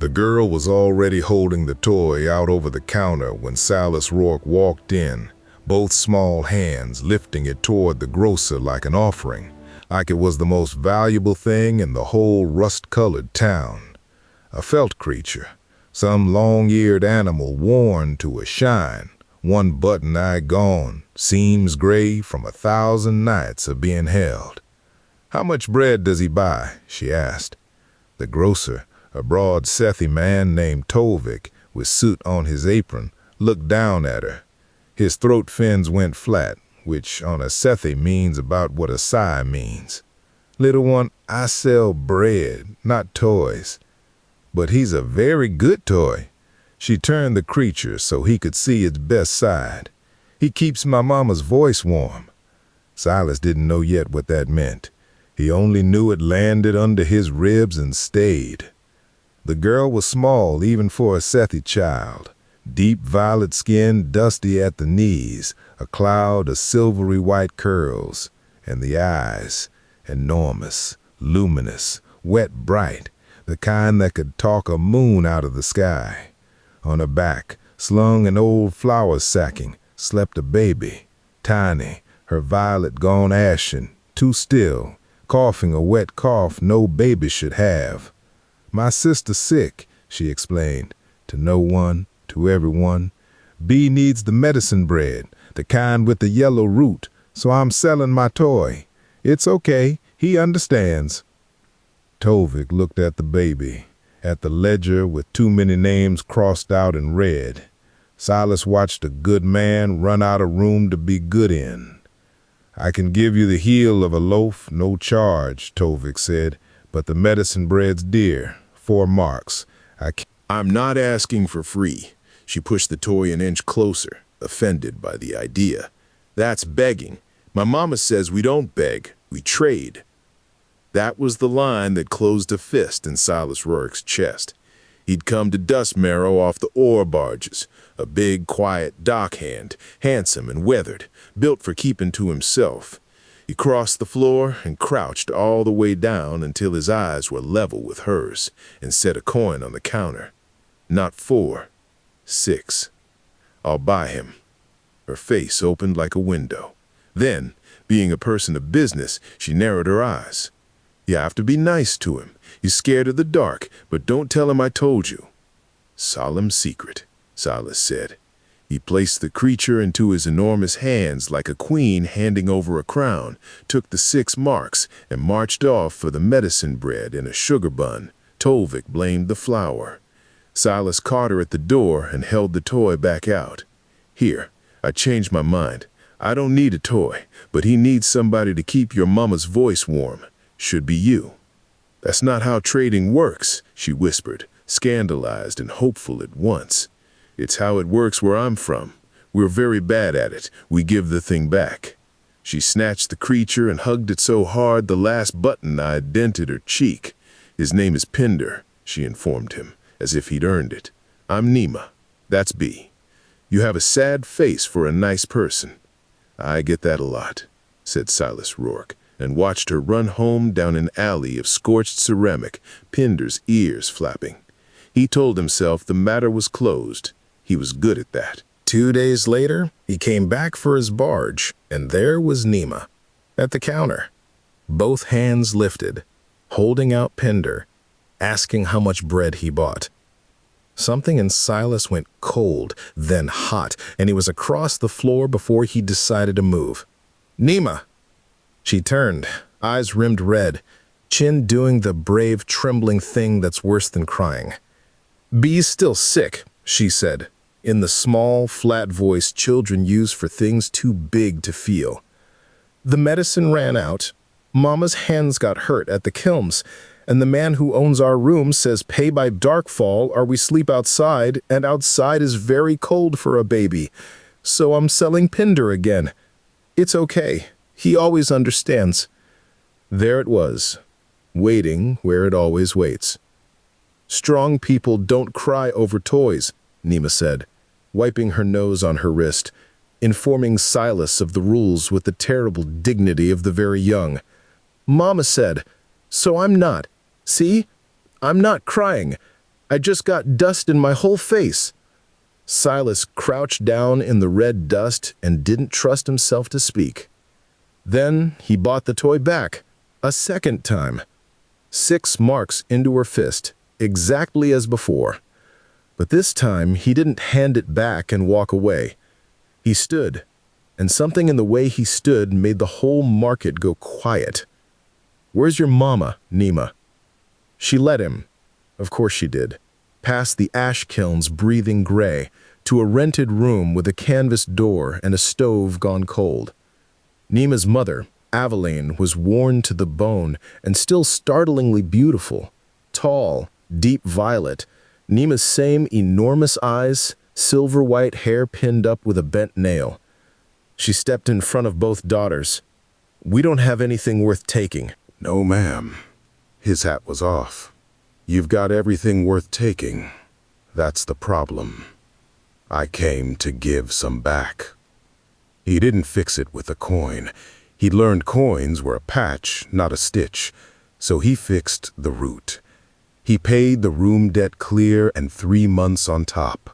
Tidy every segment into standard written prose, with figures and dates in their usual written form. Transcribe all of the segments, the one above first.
The girl was already holding the toy out over the counter when Silas Rourke walked in, both small hands lifting it toward the grocer like an offering, like it was the most valuable thing in the whole rust-colored town. A felt creature, some long-eared animal worn to a shine, one button eye gone, seams gray from 1,000 nights of being held. "How much bread does he buy?" she asked. The grocer, a broad Sethi man named Tovik, with soot on his apron, looked down at her. His throat fins went flat, which on a Sethi means about what a Psi means. "Little one, I sell bread, not toys." "But he's a very good toy." She turned the creature so he could see its best side. "He keeps my mama's voice warm." Silas didn't know yet what that meant. He only knew it landed under his ribs and stayed. The girl was small even for a Sethi child. Deep violet skin, dusty at the knees, a cloud of silvery white curls, and the eyes, enormous, luminous, wet bright, the kind that could talk a moon out of the sky. On her back, slung an old flour sacking, slept a baby, tiny, her violet gone ashen, too still, coughing a wet cough no baby should have. "My sister sick," she explained, to no one, to everyone. "B needs the medicine bread, the kind with the yellow root, so I'm selling my toy. It's okay, he understands." Tovik looked at the baby, at the ledger with too many names crossed out in red. Silas watched a good man run out of room to be good in. "I can give you the heel of a loaf, no charge," Tovik said, "but the medicine bread's dear, 4 marks. I'm not asking for free." She pushed the toy an inch closer, offended by the idea. "That's begging. My mama says we don't beg, we trade." That was the line that closed a fist in Silas Rourke's chest. He'd come to dust marrow off the ore barges, a big, quiet dockhand, handsome and weathered, built for keeping to himself. He crossed the floor and crouched all the way down until his eyes were level with hers, and set a coin on the counter. "Not 4, 6. I'll buy him." Her face opened like a window. Then, being a person of business, she narrowed her eyes. "You have to be nice to him. He's scared of the dark, but don't tell him I told you." "Solemn secret," Silas said. He placed the creature into his enormous hands like a queen handing over a crown, took the 6 marks, and marched off for the medicine bread and a sugar bun. Tovik blamed the flour. Silas caught her at the door and held the toy back out. "Here, I changed my mind. I don't need a toy, but he needs somebody to keep your mama's voice warm. Should be you." "That's not how trading works," she whispered, scandalized and hopeful at once. "It's how it works where I'm from. We're very bad at it. We give the thing back." She snatched the creature and hugged it so hard the last button eye dented her cheek. "His name is Pinder," she informed him, as if he'd earned it. "I'm Nima. That's B. You have a sad face for a nice person." "I get that a lot," said Silas Rourke, and watched her run home down an alley of scorched ceramic, Pinder's ears flapping. He told himself the matter was closed. He was good at that. 2 days later, he came back for his barge, and there was Nima, at the counter, both hands lifted, holding out Pinder, asking how much bread he bought. Something in Silas went cold, then hot, and he was across the floor before he decided to move. "Nima!" She turned, eyes rimmed red, chin doing the brave, trembling thing that's worse than crying. "B's still sick," she said, in the small, flat voice children use for things too big to feel. "The medicine ran out. Mama's hands got hurt at the kilns, and the man who owns our room says pay by darkfall or we sleep outside, and outside is very cold for a baby. So I'm selling Pinder again. It's okay. He always understands." There it was, waiting where it always waits. "Strong people don't cry over toys," Nima said, wiping her nose on her wrist, informing Silas of the rules with the terrible dignity of the very young. "Mama said, so I'm not. See? I'm not crying. I just got dust in my whole face." Silas crouched down in the red dust and didn't trust himself to speak. Then he bought the toy back, a second time. 6 marks into her fist, exactly as before. But this time he didn't hand it back and walk away. He stood, and something in the way he stood made the whole market go quiet. "Where's your mama, Nima?" She let him, of course she did, past the ash kilns breathing gray, to a rented room with a canvas door and a stove gone cold. Nima's mother, Aveline, was worn to the bone and still startlingly beautiful. Tall, deep violet, Nima's same enormous eyes, silver white hair pinned up with a bent nail. She stepped in front of both daughters. "We don't have anything worth taking." "No, ma'am." His hat was off. "You've got everything worth taking. That's the problem. I came to give some back." He didn't fix it with a coin. He'd learned coins were a patch, not a stitch, so he fixed the root. He paid the room debt clear and 3 months on top.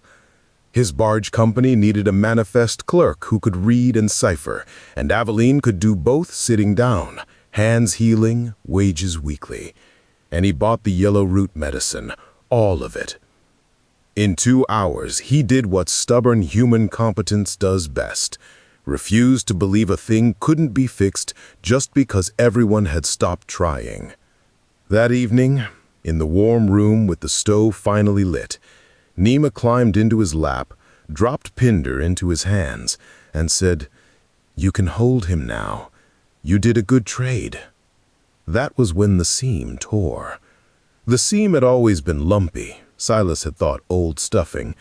His barge company needed a manifest clerk who could read and cipher, and Aveline could do both sitting down, hands healing, wages weekly. And he bought the yellow root medicine, all of it. In 2 hours, he did what stubborn human competence does best: refused to believe a thing couldn't be fixed just because everyone had stopped trying. That evening, in the warm room with the stove finally lit, Nima climbed into his lap, dropped Pinder into his hands, and said, "You can hold him now. You did a good trade." That was when the seam tore. The seam had always been lumpy. Silas had thought old stuffing.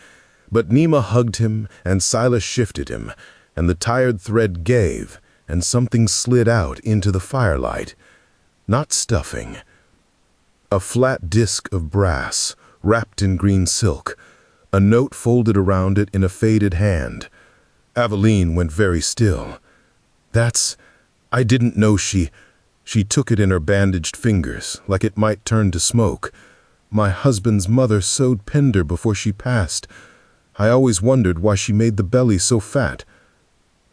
But Nima hugged him, and Silas shifted him, and the tired thread gave, and something slid out into the firelight. Not stuffing. A flat disc of brass, wrapped in green silk, a note folded around it in a faded hand. Aveline went very still. I didn't know she took it in her bandaged fingers, like it might turn to smoke. My husband's mother sewed Pinder before she passed. I always wondered why she made the belly so fat."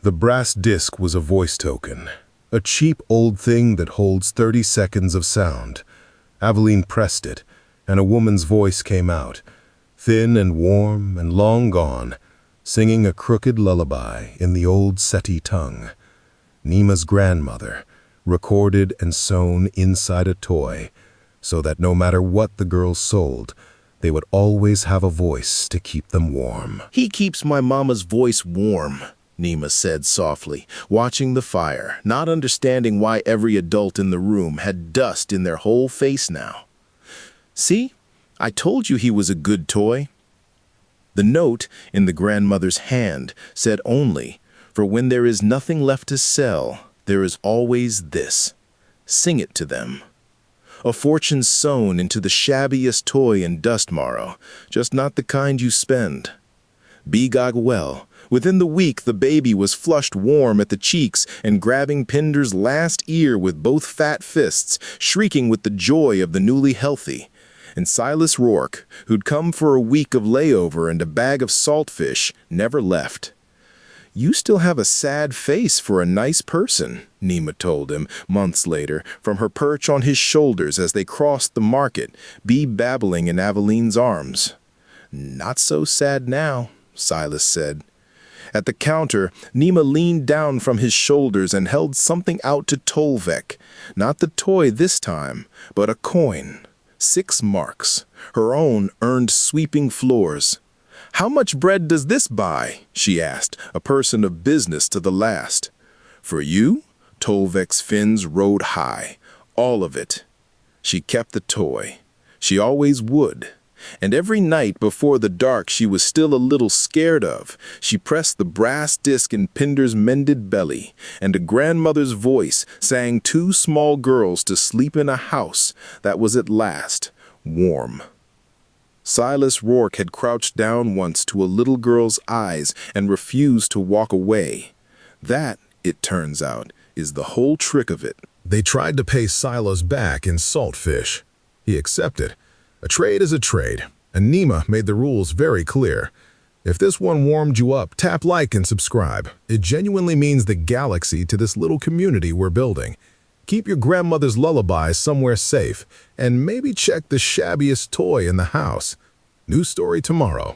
The brass disc was a voice token, a cheap old thing that holds 30 seconds of sound. Aveline pressed it, and a woman's voice came out, thin and warm and long gone, singing a crooked lullaby in the old Seti tongue. Nima's grandmother, recorded and sewn inside a toy, so that no matter what the girls sold, they would always have a voice to keep them warm. "He keeps my mama's voice warm," Nima said softly, watching the fire, not understanding why every adult in the room had dust in their whole face now. "See? I told you he was a good toy." The note in the grandmother's hand said only, "For when there is nothing left to sell, there is always this. Sing it to them." A fortune sewn into the shabbiest toy in dust marrow, just not the kind you spend. Begog well, within the week the baby was flushed warm at the cheeks and grabbing Pinder's last ear with both fat fists, shrieking with the joy of the newly healthy. And Silas Rourke, who'd come for a week of layover and a bag of saltfish, never left. "You still have a sad face for a nice person," Nima told him, months later, from her perch on his shoulders as they crossed the market, Bee babbling in Aveline's arms. "Not so sad now," Silas said. At the counter, Nima leaned down from his shoulders and held something out to Tolvek. Not the toy this time, but a coin. 6 marks, her own earned sweeping floors. "How much bread does this buy?" she asked, a person of business to the last. "For you?" Tolvek's fins rode high. "All of it." She kept the toy. She always would. And every night before the dark she was still a little scared of, she pressed the brass disc in Pinder's mended belly, and a grandmother's voice sang 2 small girls to sleep in a house that was at last warm. Silas Rourke had crouched down once to a little girl's eyes and refused to walk away. That, it turns out, is the whole trick of it. They tried to pay Silas back in saltfish. He accepted. A trade is a trade, Anima made the rules very clear. If this one warmed you up, tap like and subscribe. It genuinely means the galaxy to this little community we're building. Keep your grandmother's lullabies somewhere safe, and maybe check the shabbiest toy in the house. New story tomorrow.